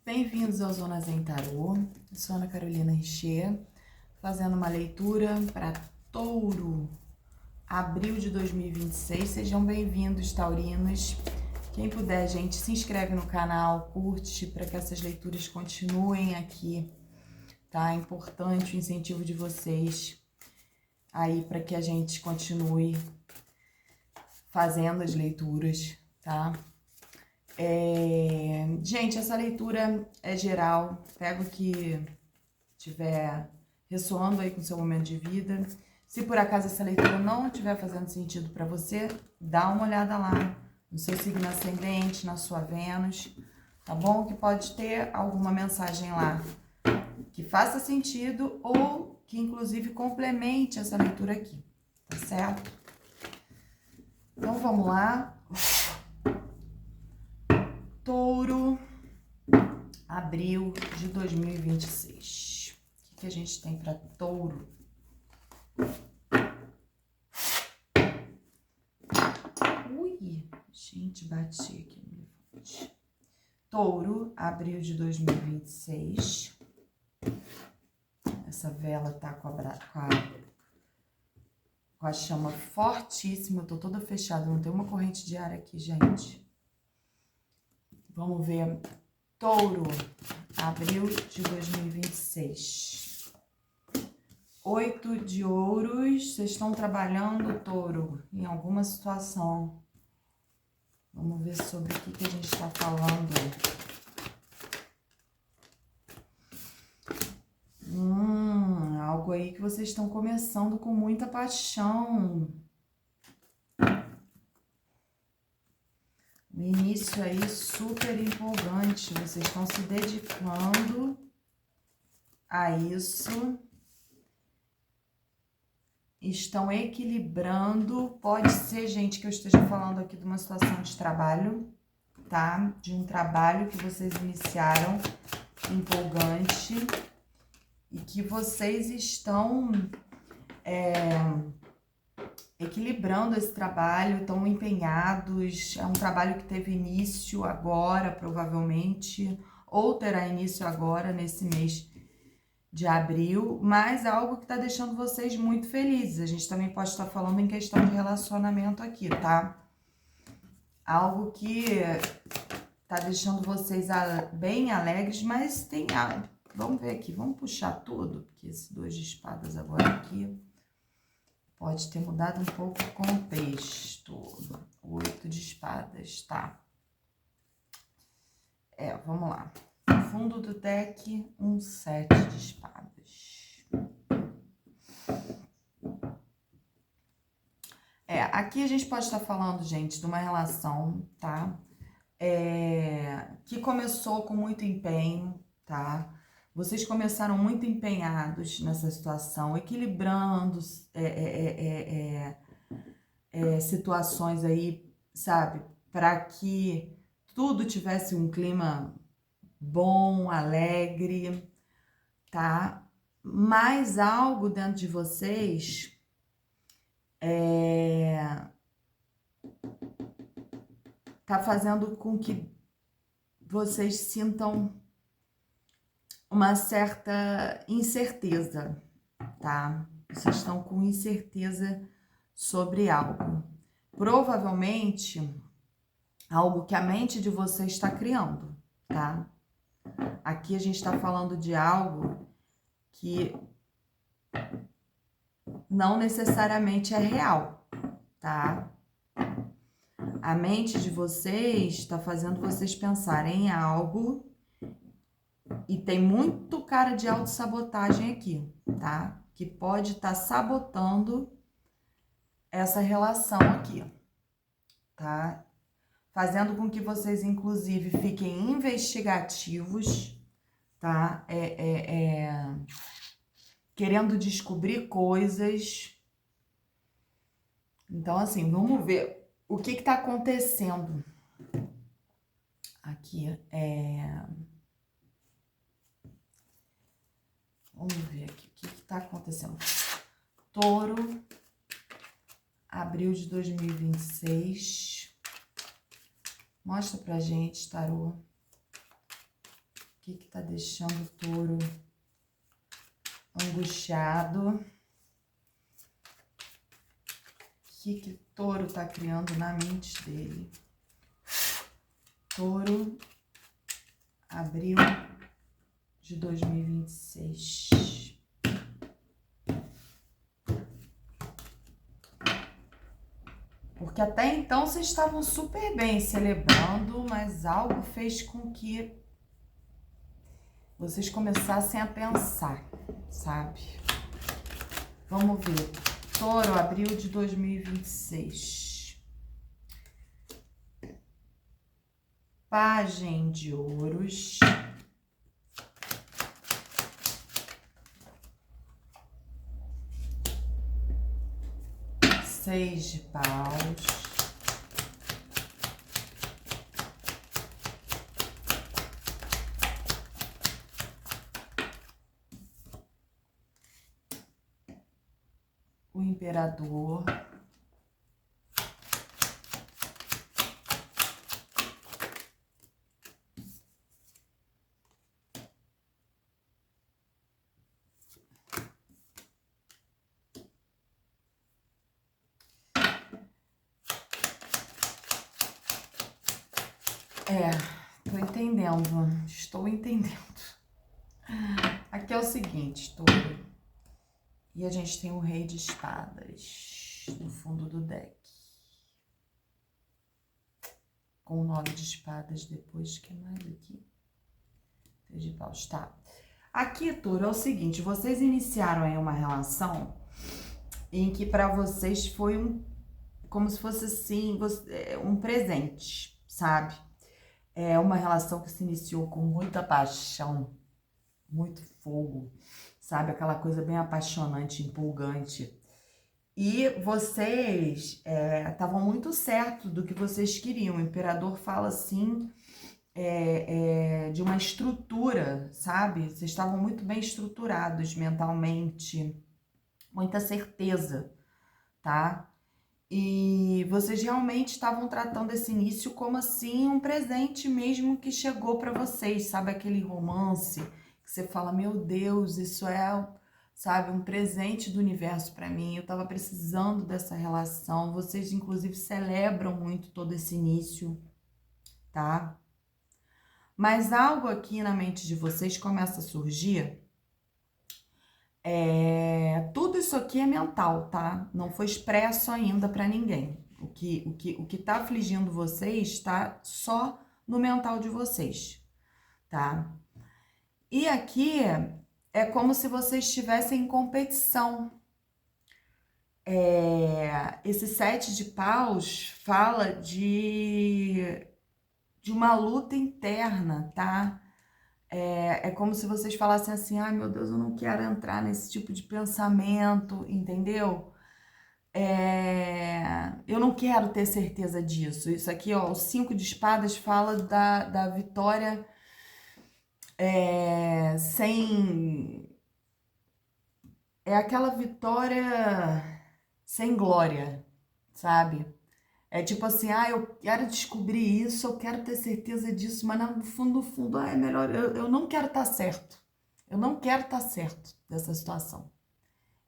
Bem-vindos ao Zona Zen Tarô. Eu sou Ana Carolina Richer, fazendo uma leitura para Touro, abril de 2026. Sejam bem-vindos, taurinos. Quem puder, gente, se inscreve no canal, curte para que essas leituras continuem aqui, tá? É importante o incentivo de vocês aí para que a gente continue fazendo as leituras, tá? Gente, essa leitura é geral, pega o que estiver ressoando aí com o seu momento de vida. Se por acaso essa leitura não estiver fazendo sentido para você, dá uma olhada lá no seu signo ascendente, na sua Vênus, tá bom? Que pode ter alguma mensagem lá que faça sentido ou que inclusive complemente essa leitura aqui, tá certo? Então vamos lá. Touro, abril de 2026. O que a gente tem para Touro? Ui, gente, bati aqui no elefante. Touro, abril de 2026. Essa vela tá com a chama fortíssima. Eu tô toda fechada, não tem uma corrente de ar aqui, gente. Vamos ver. Touro, abril de 2026. 8 de ouros. Vocês estão trabalhando, Touro, em alguma situação. Vamos ver sobre o que a gente está falando. Algo aí que vocês estão começando com muita paixão. No início aí super empolgante, vocês estão se dedicando a isso, estão equilibrando, pode ser, gente, que eu esteja falando aqui de uma situação de trabalho, tá? De um trabalho que vocês iniciaram empolgante e que vocês estão equilibrando esse trabalho, estão empenhados. É um trabalho que teve início agora, provavelmente, ou terá início agora, nesse mês de abril, mas é algo que está deixando vocês muito felizes. A gente também pode estar falando em questão de relacionamento aqui, tá? Algo que tá deixando vocês bem alegres, mas tem... Vamos ver aqui, vamos puxar tudo, porque esse 2 de espadas agora aqui pode ter mudado um pouco o contexto. 8 de espadas, tá? Vamos lá. No fundo do deck, um 7 de espadas. Aqui a gente pode estar falando, gente, de uma relação, tá? Que começou com muito empenho, tá? Vocês começaram muito empenhados nessa situação, equilibrando situações aí, sabe? Para que tudo tivesse um clima bom, alegre, tá? Mas algo dentro de vocês tá fazendo com que vocês sintam uma certa incerteza, tá? Vocês estão com incerteza sobre algo. Provavelmente, algo que a mente de vocês está criando, tá? Aqui a gente está falando de algo que não necessariamente é real, tá? A mente de vocês está fazendo vocês pensarem em algo e tem muito cara de autossabotagem aqui, tá? Que pode estar sabotando essa relação aqui, tá? Fazendo com que vocês, inclusive, fiquem investigativos, tá? Querendo descobrir coisas. Então, assim, vamos ver o que tá acontecendo aqui. Vamos ver aqui o que tá acontecendo. Touro, abril de 2026. Mostra pra gente, tarô, o que tá deixando o touro angustiado? O que o touro tá criando na mente dele? Touro, abril de 2026. Porque até então vocês estavam super bem celebrando, mas algo fez com que vocês começassem a pensar, sabe? Vamos ver. Touro, abril de 2026. Pagem de ouros. Seis de paus. O imperador. Tô entendendo. Estou entendendo. Aqui é o seguinte, touro. E a gente tem o rei de espadas no fundo do deck. Com o 9 de espadas depois. Que mais aqui? 3 de paus, tá. Aqui, touro, é o seguinte. Vocês iniciaram aí uma relação em que para vocês foi como se fosse assim, um presente, sabe? É uma relação que se iniciou com muita paixão, muito fogo, sabe? Aquela coisa bem apaixonante, empolgante. E vocês estavam muito certos do que vocês queriam. O imperador fala assim, de uma estrutura, sabe? Vocês estavam muito bem estruturados mentalmente, muita certeza, tá? E vocês realmente estavam tratando esse início como assim um presente mesmo que chegou para vocês, sabe? Aquele romance que você fala, meu Deus, isso é, sabe, um presente do universo para mim. Eu tava precisando dessa relação. Vocês inclusive celebram muito todo esse início, tá? Mas algo aqui na mente de vocês começa a surgir. Tudo isso aqui é mental, tá? Não foi expresso ainda para ninguém. O que tá afligindo vocês tá só no mental de vocês, tá? E aqui é como se vocês estivessem em competição. Esse 7 de paus fala de uma luta interna, tá? É como se vocês falassem assim, ai meu Deus, eu não quero entrar nesse tipo de pensamento, entendeu? Eu não quero ter certeza disso. Isso aqui, ó, o 5 de espadas fala da vitória sem... É aquela vitória sem glória, sabe? É tipo assim, eu quero descobrir isso, eu quero ter certeza disso, mas no fundo, é melhor, eu não quero estar certo. Eu não quero estar certo dessa situação.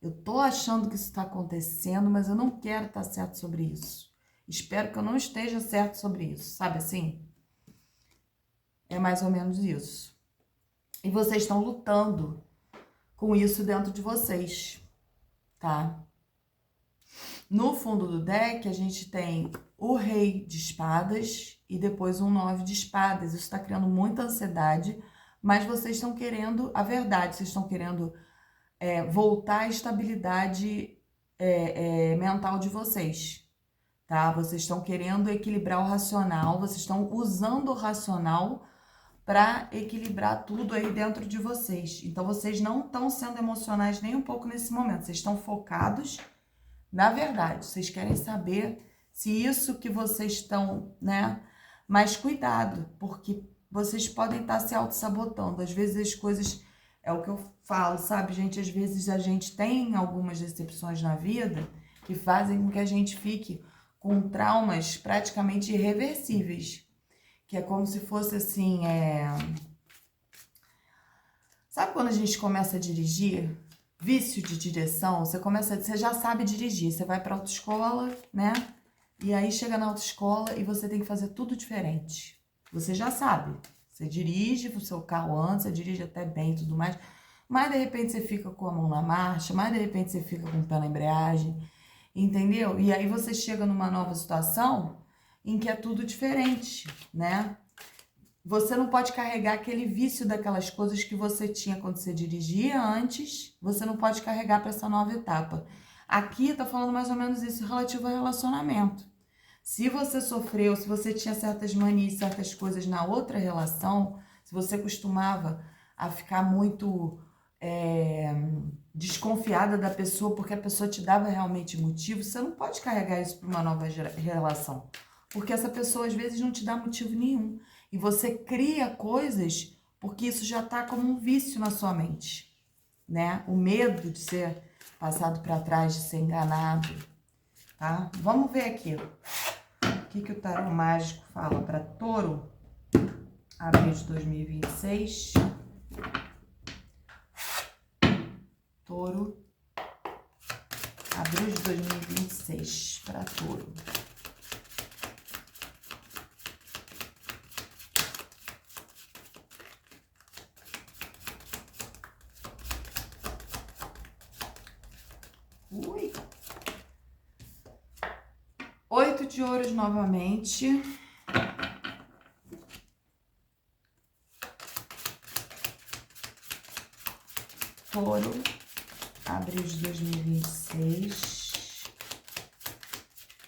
Eu tô achando que isso está acontecendo, mas eu não quero estar certo sobre isso. Espero que eu não esteja certo sobre isso, sabe assim? É mais ou menos isso. E vocês estão lutando com isso dentro de vocês, tá? No fundo do deck, a gente tem o rei de espadas e depois um 9 de espadas. Isso está criando muita ansiedade, mas vocês estão querendo a verdade, vocês estão querendo voltar à estabilidade mental de vocês, tá? Vocês estão querendo equilibrar o racional, vocês estão usando o racional para equilibrar tudo aí dentro de vocês. Então, vocês não estão sendo emocionais nem um pouco nesse momento, vocês estão focados na verdade. Vocês querem saber se isso que vocês estão, né? Mas cuidado, porque vocês podem estar se auto-sabotando. Às vezes as coisas, é o que eu falo, sabe, gente? Às vezes a gente tem algumas decepções na vida que fazem com que a gente fique com traumas praticamente irreversíveis. Que é como se fosse assim, Sabe quando a gente começa a dirigir? Vício de direção, você já sabe dirigir, você vai pra autoescola, né? E aí chega na autoescola e você tem que fazer tudo diferente. Você já sabe. Você dirige o seu carro antes, você dirige até bem e tudo mais, mas de repente você fica com a mão na marcha, mas de repente você fica com o pé na embreagem, entendeu? E aí você chega numa nova situação em que é tudo diferente, né? Você não pode carregar aquele vício daquelas coisas que você tinha quando você dirigia antes, você não pode carregar para essa nova etapa. Aqui tá falando mais ou menos isso relativo ao relacionamento. Se você sofreu, se você tinha certas manias, certas coisas na outra relação, se você costumava a ficar muito desconfiada da pessoa porque a pessoa te dava realmente motivo, você não pode carregar isso para uma nova relação. Porque essa pessoa às vezes não te dá motivo nenhum. E você cria coisas porque isso já está como um vício na sua mente, né? O medo de ser passado para trás, de ser enganado, tá? Vamos ver aqui o que o tarô mágico fala para Touro, abril de 2026. Touro, abril de 2026 para Touro. Ui! 8 de ouros novamente. Touro, abril de 2026.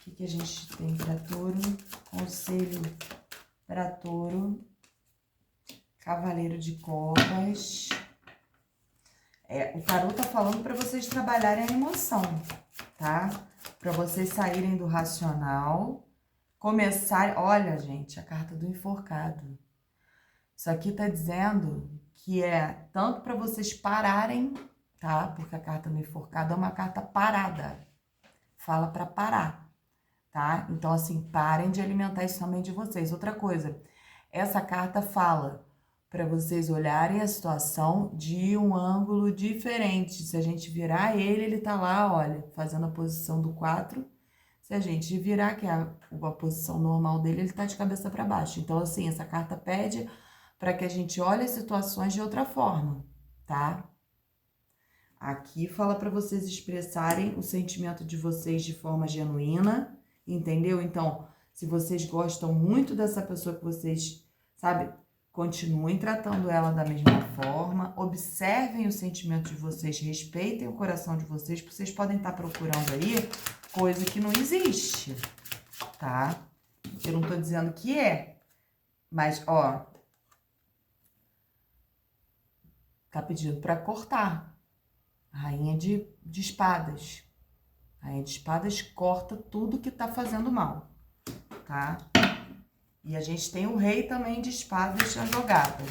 O que a gente tem para Touro? Conselho para Touro. Cavaleiro de Copas. O tarô tá falando para vocês trabalharem a emoção, tá? Para vocês saírem do racional, começar. Olha, gente, a carta do enforcado. Isso aqui tá dizendo que é tanto para vocês pararem, tá? Porque a carta do enforcado é uma carta parada. Fala para parar, tá? Então, assim, parem de alimentar isso também de vocês. Outra coisa, essa carta fala para vocês olharem a situação de um ângulo diferente. Se a gente virar ele, ele tá lá, olha, fazendo a posição do 4. Se a gente virar, que é a posição normal dele, ele tá de cabeça para baixo. Então, assim, essa carta pede para que a gente olhe as situações de outra forma, tá? Aqui fala para vocês expressarem o sentimento de vocês de forma genuína, entendeu? Então, se vocês gostam muito dessa pessoa que vocês, sabe, continuem tratando ela da mesma forma, observem o sentimento de vocês, respeitem o coração de vocês, porque vocês podem estar procurando aí coisa que não existe, tá? Eu não tô dizendo que é, mas, ó, tá pedindo para cortar. Rainha de espadas. Rainha de espadas corta tudo que tá fazendo mal, tá? E a gente tem o rei também de espadas na jogada.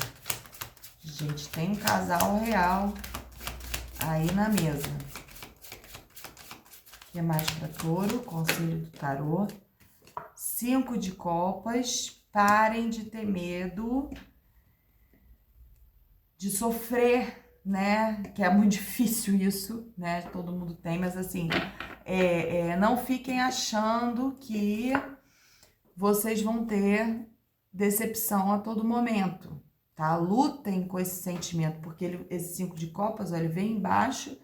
A gente tem um casal real aí na mesa. O que mais para Touro? Conselho do tarô. 5 de copas. Parem de ter medo de sofrer, né? Que é muito difícil isso, né? Todo mundo tem, mas assim, não fiquem achando que vocês vão ter decepção a todo momento, tá? Lutem com esse sentimento, porque esse 5 de copas, ó, ele vem embaixo,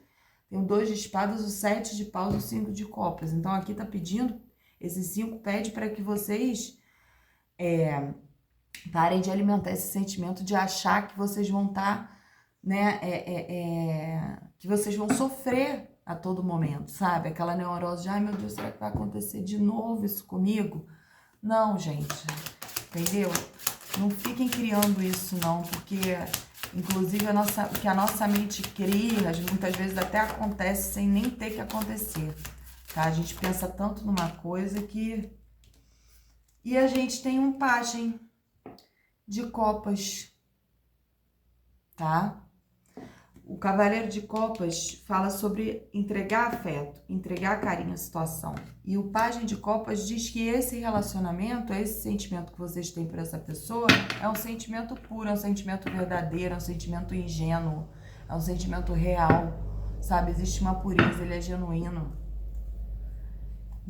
tem o 2 de espadas, o 7 de paus e o 5 de copas. Então, aqui tá pedindo, esse 5 pede para que vocês parem de alimentar esse sentimento de achar que vocês vão estar, né, que vocês vão sofrer a todo momento, sabe? Aquela neurose de, ai meu Deus, será que vai acontecer de novo isso comigo? Não, gente, entendeu? Não fiquem criando isso, não, porque, inclusive, o que a nossa mente cria, muitas vezes até acontece sem nem ter que acontecer, tá? A gente pensa tanto numa coisa que... E a gente tem um pajem de copas, tá? O Cavaleiro de Copas fala sobre entregar afeto, entregar carinho à situação. E o Pajem de Copas diz que esse relacionamento, esse sentimento que vocês têm por essa pessoa, é um sentimento puro, é um sentimento verdadeiro, é um sentimento ingênuo, é um sentimento real, sabe? Existe uma pureza, ele é genuíno.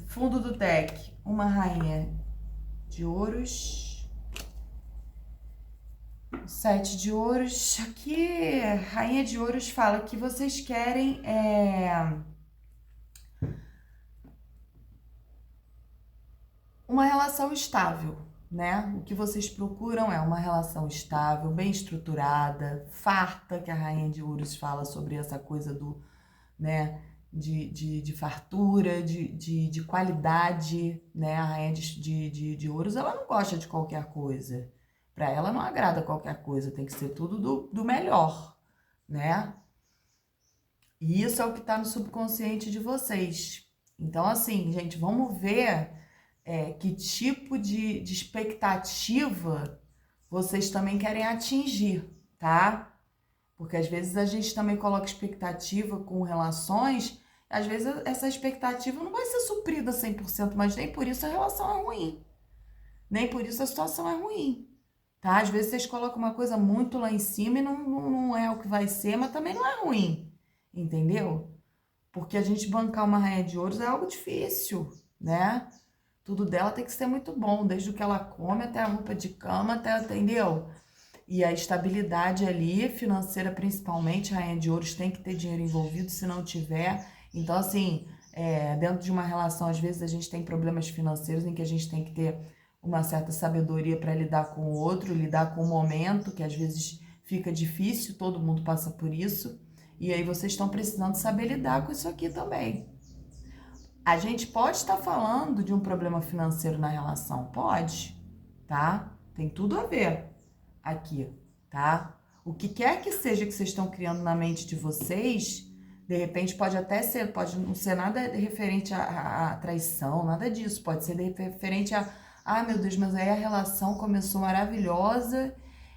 Fundo do deck, uma rainha de ouros, 7 de ouros. Aqui, rainha de ouros fala que vocês querem uma relação estável, né? O que vocês procuram é uma relação estável, bem estruturada, farta, que a rainha de ouros fala sobre essa coisa do, né, de fartura, de qualidade, né? A rainha de ouros, ela não gosta de qualquer coisa. Para ela não agrada qualquer coisa, tem que ser tudo do melhor, né? E isso é o que tá no subconsciente de vocês. Então, assim, gente, vamos ver que tipo de expectativa vocês também querem atingir, tá? Porque às vezes a gente também coloca expectativa com relações, às vezes essa expectativa não vai ser suprida 100%, mas nem por isso a relação é ruim. Nem por isso a situação é ruim, tá? Às vezes vocês colocam uma coisa muito lá em cima e não é o que vai ser, mas também não é ruim, entendeu? Porque a gente bancar uma rainha de ouros é algo difícil, né? Tudo dela tem que ser muito bom, desde o que ela come até a roupa de cama, até, entendeu? E a estabilidade ali, financeira principalmente, a rainha de ouros tem que ter dinheiro envolvido, se não tiver. Então, assim, dentro de uma relação, às vezes a gente tem problemas financeiros em que a gente tem que ter uma certa sabedoria para lidar com o outro, lidar com o momento, que às vezes fica difícil, todo mundo passa por isso. E aí vocês estão precisando saber lidar com isso aqui também. A gente pode estar falando de um problema financeiro na relação, pode, tá? Tem tudo a ver aqui, tá? O que quer que seja que vocês estão criando na mente de vocês, de repente pode até ser, pode não ser nada referente à traição, nada disso, pode ser referente a, ah, meu Deus, mas aí a relação começou maravilhosa,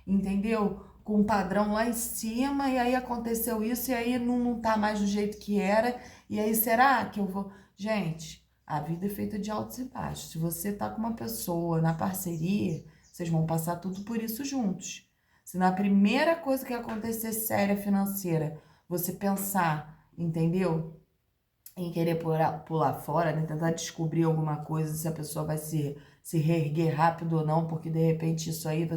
entendeu? Com um padrão lá em cima, e aí aconteceu isso, e aí não tá mais do jeito que era, e aí será que eu vou... Gente, a vida é feita de altos e baixos. Se você tá com uma pessoa na parceria, vocês vão passar tudo por isso juntos. Se na primeira coisa que acontecer séria financeira, você pensar, entendeu? Em querer pular fora, né? Tentar descobrir alguma coisa, se a pessoa vai se reerguer rápido ou não, porque de repente isso aí,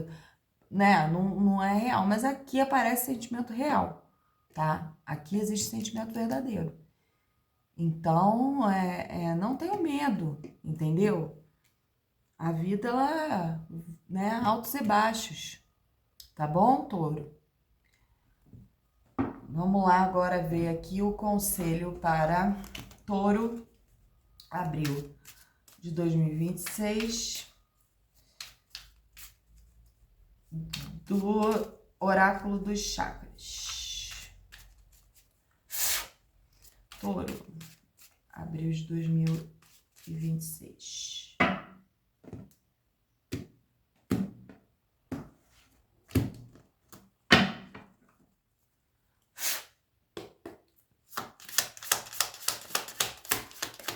né, não é real. Mas aqui aparece sentimento real, tá? Aqui existe sentimento verdadeiro. Então, não tenho medo, entendeu? A vida, ela, né, altos e baixos, tá bom, touro? Vamos lá agora ver aqui o conselho para touro, abril de 2026, do Oráculo dos Chakras. Touro, abril de 2026.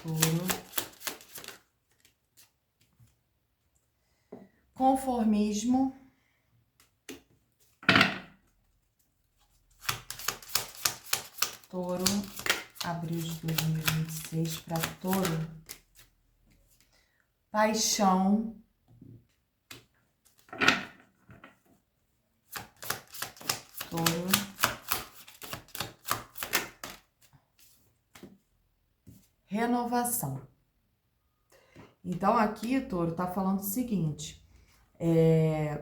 Touro. Conformismo. Touro, abril de 2026 para touro. Paixão. Touro. Renovação. Então, aqui, touro, tá falando o seguinte,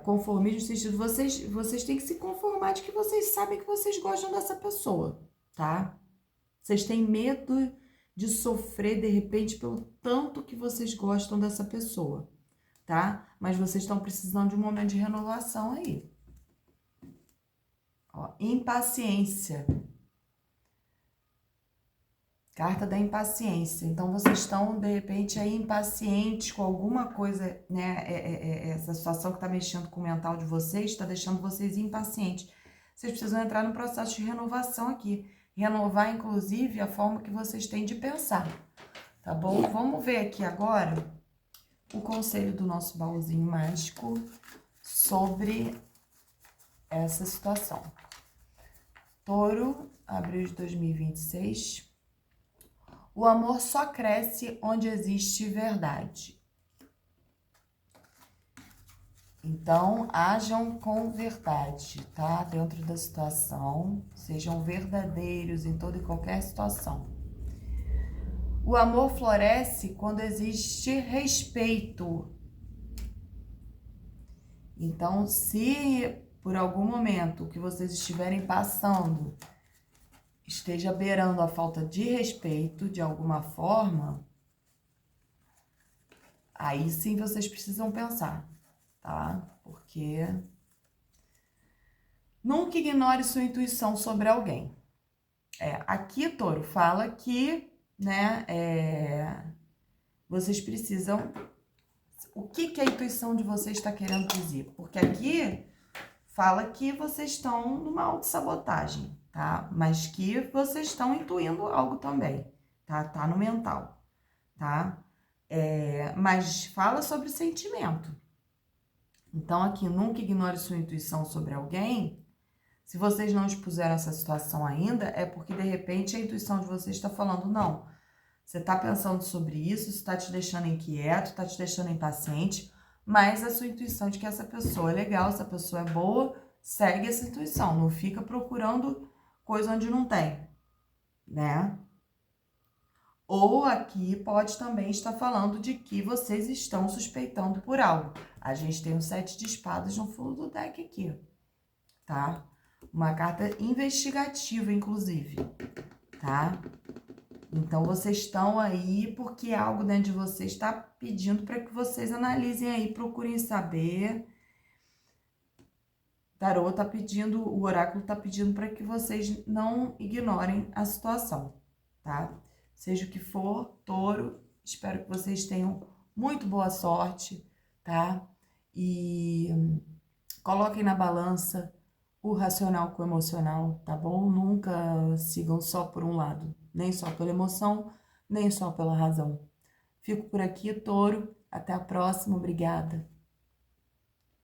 conformismo no sentido, vocês têm que se conformar de que vocês sabem que vocês gostam dessa pessoa, tá? Vocês têm medo de sofrer, de repente, pelo tanto que vocês gostam dessa pessoa, tá? Mas vocês estão precisando de um momento de renovação aí. Ó, impaciência. Carta da impaciência. Então, vocês estão, de repente, aí impacientes com alguma coisa, né? Essa situação que tá mexendo com o mental de vocês, tá deixando vocês impacientes. vocês precisam entrar no processo de renovação aqui. Renovar, inclusive, a forma que vocês têm de pensar, tá bom? Vamos ver aqui agora o conselho do nosso baúzinho mágico sobre essa situação. Touro, abril de 2026. O amor só cresce onde existe verdade. Então, hajam com verdade, tá? Dentro da situação, sejam verdadeiros em toda e qualquer situação. O amor floresce quando existe respeito. Então, se por algum momento que vocês estiverem passando esteja beirando a falta de respeito de alguma forma, aí sim vocês precisam pensar, tá? Porque nunca ignore sua intuição sobre alguém. Aqui, Touro, fala que, né, vocês precisam... O que a intuição de vocês está querendo dizer? Porque aqui fala que vocês estão numa autossabotagem, tá? Mas que vocês estão intuindo algo também, tá? Tá no mental, tá? Mas fala sobre sentimento. Então, aqui, nunca ignore sua intuição sobre alguém. Se vocês não expuseram essa situação ainda, é porque, de repente, a intuição de vocês está falando, não, você está pensando sobre isso, isso está te deixando inquieto, está te deixando impaciente, mas a sua intuição de que essa pessoa é legal, essa pessoa é boa, segue essa intuição, não fica procurando coisa onde não tem, né? Ou aqui pode também estar falando de que vocês estão suspeitando por algo. A gente tem um 7 de espadas no fundo do deck aqui, tá? Uma carta investigativa, inclusive, tá? Então, vocês estão aí porque algo dentro de vocês está pedindo para que vocês analisem aí, procurem saber. Tarô tá pedindo, o oráculo tá pedindo para que vocês não ignorem a situação, tá? Seja o que for, Touro, espero que vocês tenham muito boa sorte, tá? E coloquem na balança o racional com o emocional, tá bom? Nunca sigam só por um lado, nem só pela emoção, nem só pela razão. Fico por aqui, Touro. Até a próxima. Obrigada.